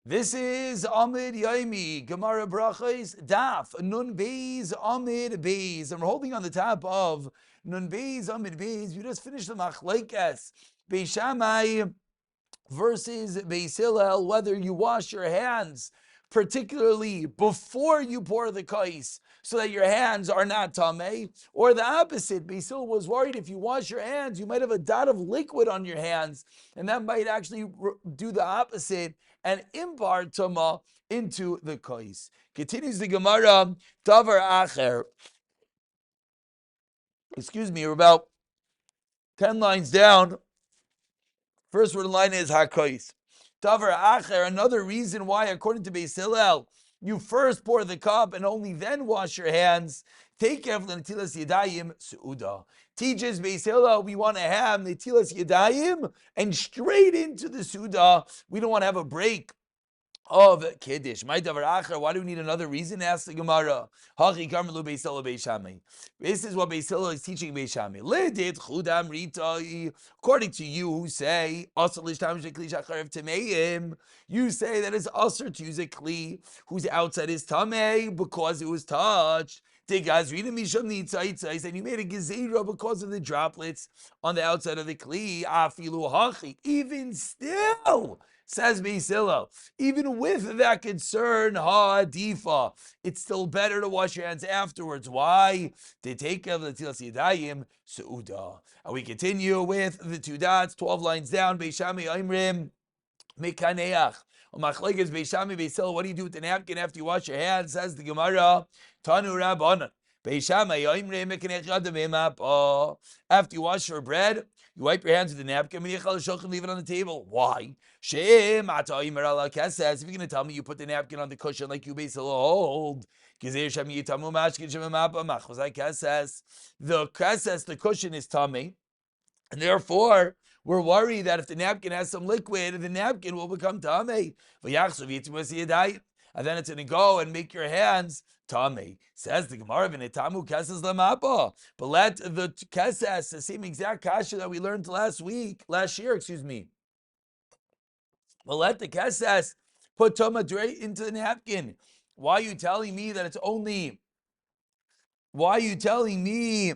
This is Amud Yomi, Gemara Berachos, Daf, Nun Beis, Amud Beis. And we're holding on the top of Nun Beis, Amud Beis. You just finished the Machlekes, Beis Shammai versus Beis Hillel, whether you wash your hands, particularly before you pour the kais, so that your hands are not tamei, or the opposite. Beis Hillel was worried if you wash your hands, you might have a dot of liquid on your hands, and that might actually do the opposite and impart tama into the kais. Continues the Gemara, Davar Acher. We're about 10 lines down. First word in line is hakais. Davar Acher, another reason why, according to Beis Hillel, you first pour the cup and only then wash your hands. Take care of the netilas yadayim su'uda. Teaches Beis Hillel, we want to have netilas yadayim and straight into the su'uda. We don't want to have a break of Kiddush. My davar acher, why do we need another reason? Ask the Gemara. Hachi karmelu Beis Hillel Beis Shammai. This is what Beis Hillel is teaching Beis Shammai. Ledit chudam ritai. According to you who say, asr l'shtam shekli shacharev tameim, you say that it's asr to use a kli whose outside is tamei because it was touched. And you made a gezerah because of the droplets on the outside of the kli. Afilu hachi. Even still, says Beis Hillel, even with that concern, ha'adifa, it's still better to wash your hands afterwards. Why? To take care of the tilas yadayim su'uda. And we continue with the two dots, 12 lines down. Beis Shammai Oimrim mekaneach. Machlekes Beis Shammai Beis Hillel. What do you do with the napkin after you wash your hands? Says the Gemara, Tanu Rabbanan. Beis Shammai Oimrim mekaneach yadam emap. After you wash your bread, you wipe your hands with the napkin, leave it on the table. Why? If you're going to tell me you put the napkin on the cushion like you Beis Hillel hold, the keses, the cushion is tummy, and therefore we're worried that if the napkin has some liquid, the napkin will become tummy. And then it's going to go and make your hands tummy. Says the Gemara, "V'netamu keses lamapa." But let the keses, the same exact kasha that we learned last year. But let the keses put tuma into the napkin. Why are you telling me that it's only? Why are you telling me?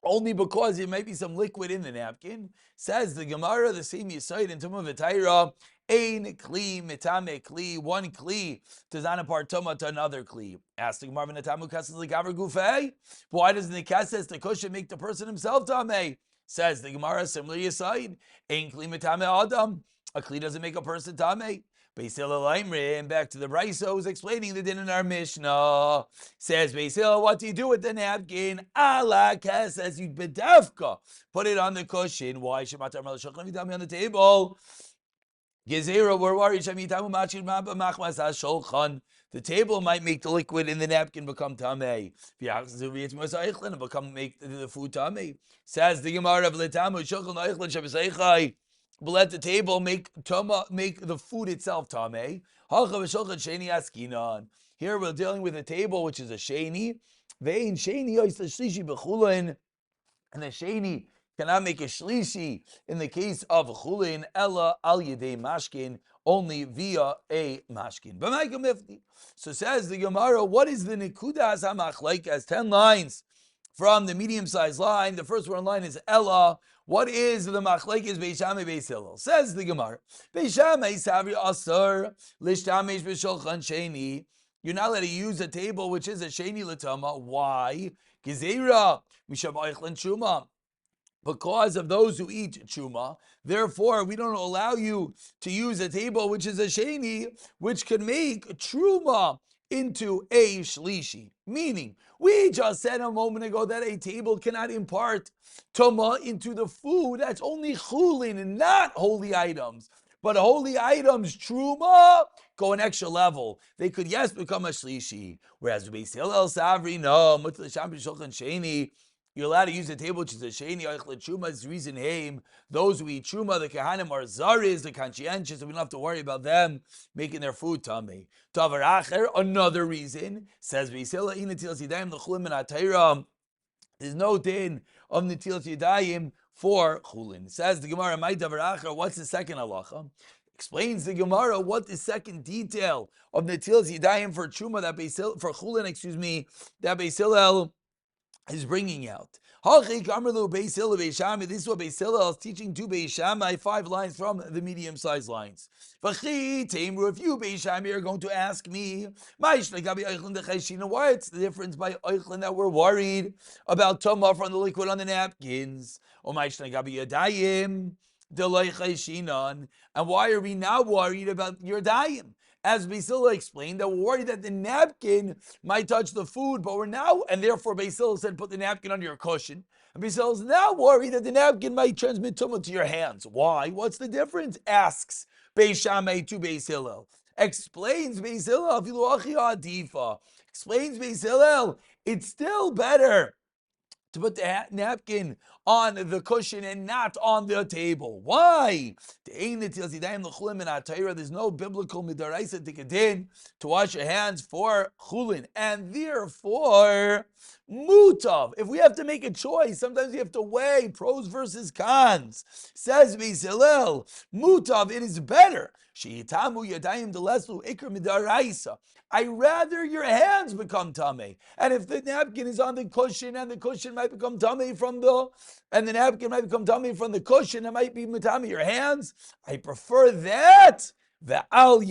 Only because there might be some liquid in the napkin. Says the Gemara, the same Yisayid in Tumah V'Taira, ein kli mitame kli. One kli does not impart tumah to another kli. Ask the Gemara, v'netamu kasses l'gaver gufei. Why doesn't the kasses, the cushion, make the person himself tameh? Says the Gemara, similar Yisayid, ein kli mitame adam. A kli doesn't make a person tameh. Beis Hillel Aimrim, back to the Brisa who's explaining the din in our Mishnah. Says Beis Hillel, what do you do with the napkin? Ala keses, you bedavka. Put it on the cushion. Why? Shematar malashachon vidami on the table. Gezerah, we're worried. Shemitamu machir machmas shulchan. The table might make the liquid in the napkin become tamei. And make the food tamei. Says the Gemara of Letamu shulchan oichlin shabeseichai. But let the table make the food itself tamei. Here we're dealing with a table which is a sheni. Vein sheni shlishi b'chulin, and the sheni cannot make a shlishi in the case of chulin ella al yedei mashkin, only via a mashkin. So says the Gemara, what is the nekudas hamachlek as 10 lines from the medium-sized line? The first one line is ella. What is the machlekes Beis Shammai Beis Hillel? Says the Gemara, Beis Shammai savri asar lishtamish b'shulchan sheni. You're not allowed to use a table which is a sheni l'tama. Why? Gezerah mishav oichlin truma. Because of those who eat truma. Therefore, we don't allow you to use a table which is a sheni, which can make truma into a shlishi. Meaning, we just said a moment ago that a table cannot impart tuma into the food. That's only chulin and not holy items. But holy items, truma, go an extra level. They could, yes, become a shlishi. Whereas Beis Hillel Savri, no, mutzal sham b'shulchan sheni. You're allowed to use a table which is a sheni oichlin truma. Is reason haim. Those who eat truma, the kahanim are zaris, the conscientious, so we don't have to worry about them making their food tummy. Davar acher, another reason, says Beis Hillel, in netilas yadayim l'chulin min ha'Torah. There's no din of netilas yadayim for chulin. Says the Gemara, my davar acher, what's the second halacha? Explains the Gemara what the second detail of Netilas Yadayim for Truma for Chulin, that Beis Hillel is bringing out. This is what Beis Hillel is teaching to Beis Shammai, 5 lines from the medium-sized lines. If you, Beis Shammai, are going to ask me, what's the difference by Eichlin that we're worried about Tumah from the liquid on the napkins? And why are we now worried about your dayim? As Beis Hillel explained, that we're worried that the napkin might touch the food, but we're now, and therefore Beis Hillel said put the napkin under your cushion. And Beis Hillel is now worried that the napkin might transmit tumah to your hands. Why? What's the difference? Asks Beis Shammai to Beis Hillel. Explains Beis Hillel, explains Beis Hillel, it's still better to put the napkin on the cushion and not on the table. Why? There's no biblical midaraisa tikadin to wash your hands for chulin, and therefore mutav. If we have to make a choice, sometimes we have to weigh pros versus cons. Says Beis Hillel, mutav, it is better. I rather your hands become tummy. And if the napkin is on the cushion and the cushion might become tummy and the napkin might become tummy from the cushion, it might be tummy your hands. I prefer that. I don't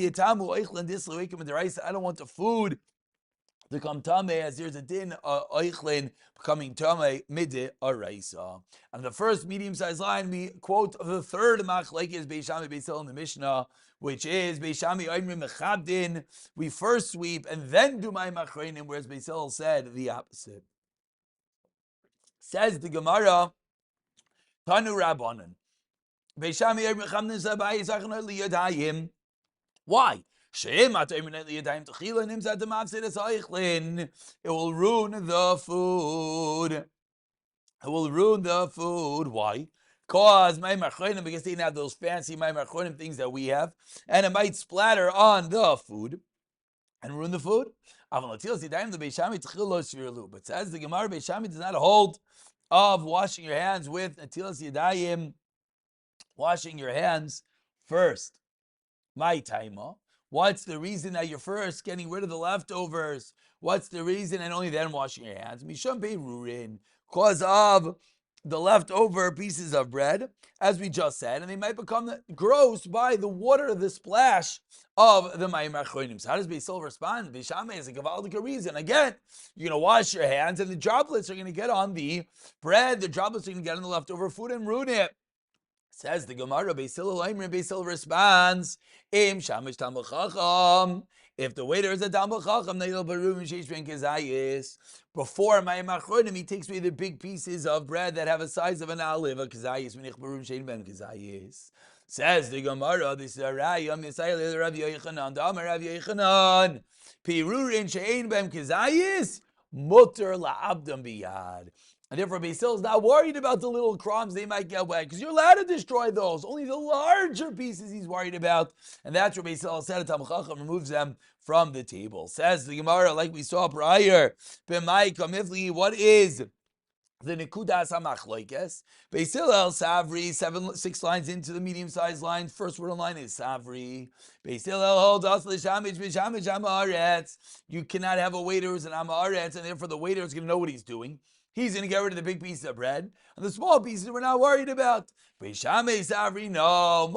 want the food to become tame, as there's a din oichlin becoming tame midi araisa. And the first medium-sized line, we quote the third machlekes Beis Shammai Beis Hillel in the Mishnah, which is Beis Shammai oimrim mechabdin. We first sweep and then do my machreinim, whereas Beis Hillel said the opposite. Says the Gemara, Tanu Rabbanan. Beis Shammai oimrim mechabdin sabai yisachanot liyadayim. Why? It will ruin the food. It will ruin the food. Why? Because because they didn't have those fancy things that we have, and it might splatter on the food and ruin the food. But says the Gemara, Beis Shammai does not hold of washing your hands with netilas yadayim, washing your hands first. My taima. What's the reason that you're first getting rid of the leftovers? What's the reason and only then washing your hands? Misham Beirurin, because of the leftover pieces of bread, as we just said, and they might become gross by the water, the splash of the Mayim Achronim. So how does Beis Hillel respond? Beis Shammai is a gavaldic reason. Again, you're going to wash your hands and the droplets are going to get on the bread, the droplets are going to get on the leftover food and ruin it. Says the Gemara, Beis Hillel responds, Im shamish talmid chacham. If the waiter is a talmid chacham, neil barum sheish ben kezayis. Before my machronim, he takes away the big pieces of bread that have a size of an olive, a kezayis minich barum shein ben kezayis. Says the Gemara, this is a rayam yisayil Rav Yochanan, Damar Rav Yochanan, pirurin shein ben kezayis, mutter la'abdam biyad. And therefore, Beis Hillel is not worried about the little crumbs they might get wet, because you're allowed to destroy those. Only the larger pieces he's worried about. And that's where Beis Hillel said, Talmid Chacham removes them from the table. Says the Gemara, like we saw prior, what is the Nekudas HaMachloikes? Beis Hillel, Savri, 6 lines into the medium-sized line. First word on line is Savri. Beis Hillel holds us l'shamich b'shamich ha'aretz. You cannot have a waiter who's an ha'aretz, and therefore the waiter is going to know what he's doing. He's going to get rid of the big pieces of bread, and the small pieces we're not worried about. Beis Shammai Savri, no.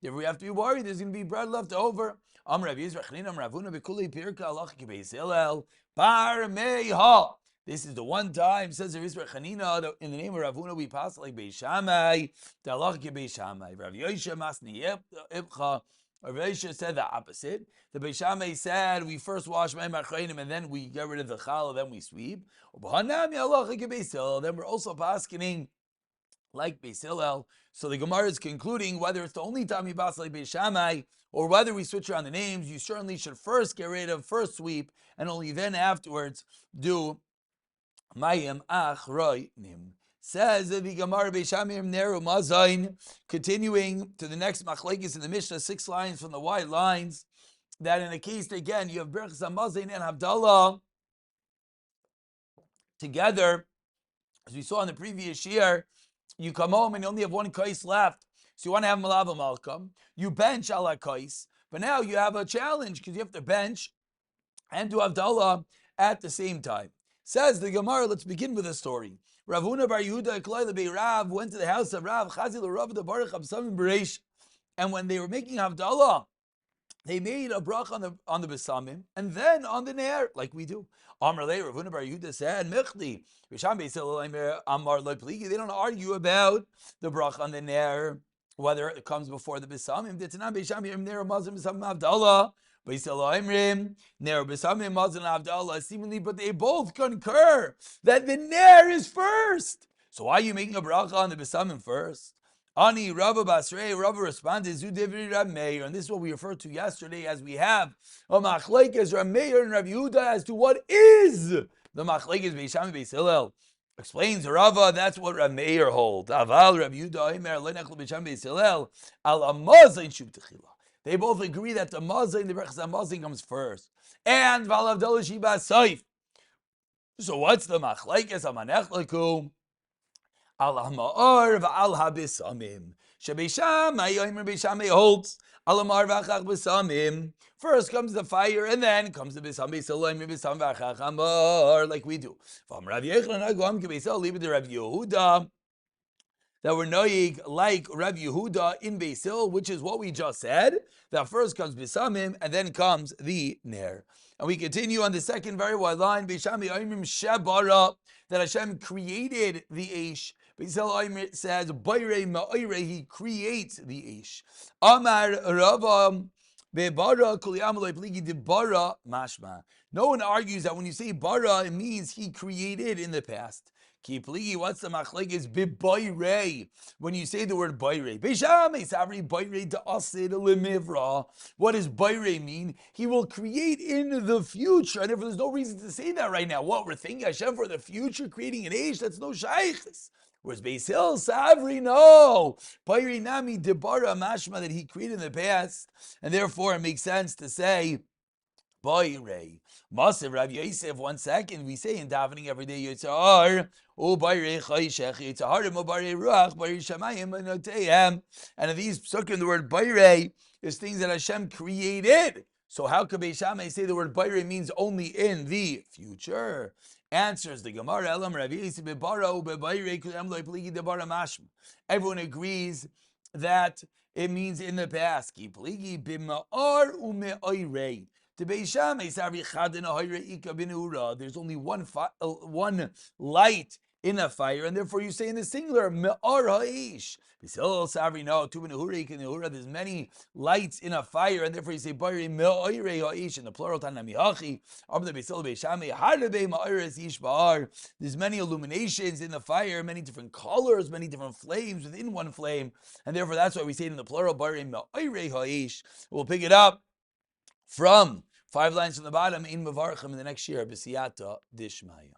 If we have to be worried, there's going to be bread left over. This is the one time, says the Rizra Chanina, in the name of Ravuna, we pass like Beis Shammai, the halacha ke Beis Shammai. Rav Yosha masni ibcha. Rav Yosha said the opposite. The Beis Shammai said we first wash my machreinim and then we get rid of the challah, then we sweep. Then we're also paskening like Beis Hillel. So the Gemara is concluding whether it's the only time you pass like Beis Shammai or whether we switch around the names. You certainly should first get rid of, first sweep, and only then afterwards do mayim achroinim. Says the Gemara Beis Shammai Neru Mazain, continuing to the next machlekes in the Mishnah, 6 lines from the wide lines, that in a case, again, you have Berachos Mazain and Havdalah together, as we saw in the previous year, you come home and you only have one kais left. So you want to have Malava Malkam, you bench ala Kais, but now you have a challenge because you have to bench and do Havdalah at the same time. Says the Gemara, let's begin with a story. Ravuna Bar Yehuda Ekloy Lebei Rav went to the house of Rav Chazil Rav the Baruch Absamim Bereish, and when they were making Havdalah, they made a brach on the besamim and then on the ner, like we do. Amar le Ravuna Bar Yehuda said, "Michli Risham Beisil Amar le Pligi." They don't argue about the brach on the ner, whether it comes before the besamim. Ditzanan Beisham Yom Ner Mazim Besamim Havdalah. Seemingly, but they both concur that the ner is first. So why are you making a bracha on the besamim first? Ani Rava Basrei, Rava responded, Zudivri Rab Meir, and this is what we referred to yesterday as we have a machlekes Rab Meir and Rab Yehuda as to what is the machlekes Beisham Beis Hillel. Explains Rava, that's what Rab Meir holds. Aval Rab Yehuda Omer Lenechel Beisham Beis Hillel al Amazain Shuv Techila. They both agree that the Mazain, the Berachos Mazain comes first, and Val Havdalah Shiba Saif. So what's the machlekes Amanechleku? Al ha'ma'or v'al ha'bisamim. Shebeishamai yomer beishamai holds. Al ha'ma'or v'achach bisamim. First comes the fire, and then comes the bisam beisaloim bisam v'achach ha'ma'or, like we do. From Rav Yechlan Agam Kebeisal, leave it to Rav Yehuda, that we're noyig like Rav Yehuda in Beisil, which is what we just said. That first comes bisamim, and then comes the ner. And we continue on the second very wide line. Beishami Oimrim Shebara, that Hashem created the Eish. Beisil Oimrim says, Bayrei Ma'oirei, he creates the Eish. Amar Rava Bebara Kuliyam Loi Pligi de Bara Mashma. No one argues that when you say Bara, it means he created in the past. Kipligi, what's the machlekes bibayrei? When you say the word bayrei, beishamei savri bayrei to asid limivra. What does bayrei mean? He will create in the future, and if there's no reason to say that right now, what we're thinking Hashem for the future, creating an age, that's no shaykhs. Whereas Beis Hillel savri, no, bayrei nami debara mashma, that he created in the past, and therefore it makes sense to say bayrei. Masiv Rav Yosef, 1 second, we say in davening every day, Yitzhar, O Bayrei Chayshech, Yitzharim, O Bayrei Ruach, Bayrei Shamayim, Anoteihem. And in these psukim, the word Bayrei is things that Hashem created. So how could Beis Shammai say the word Bayrei means only in the future? Answers the Gemara, Elam Rav Yosef, Bebara, Bebayrei, Kulem Loi Pligi Debara Mashma. Everyone agrees that it means in the past. Ki Pligi Bima'ar Ume'oirei. There's only one light in a fire, and therefore you say in the singular, me'ar ha'ish. There's many lights in a fire, and therefore you say bari me'oirei ha'ish in the plural. There's many illuminations in the fire, many different colors, many different flames within one flame, and therefore that's why we say it in the plural, bari me'oirei ha'ish. We'll pick it up from 5 lines from the bottom in Mevarchim in the next year, B'siyata Dishmaya.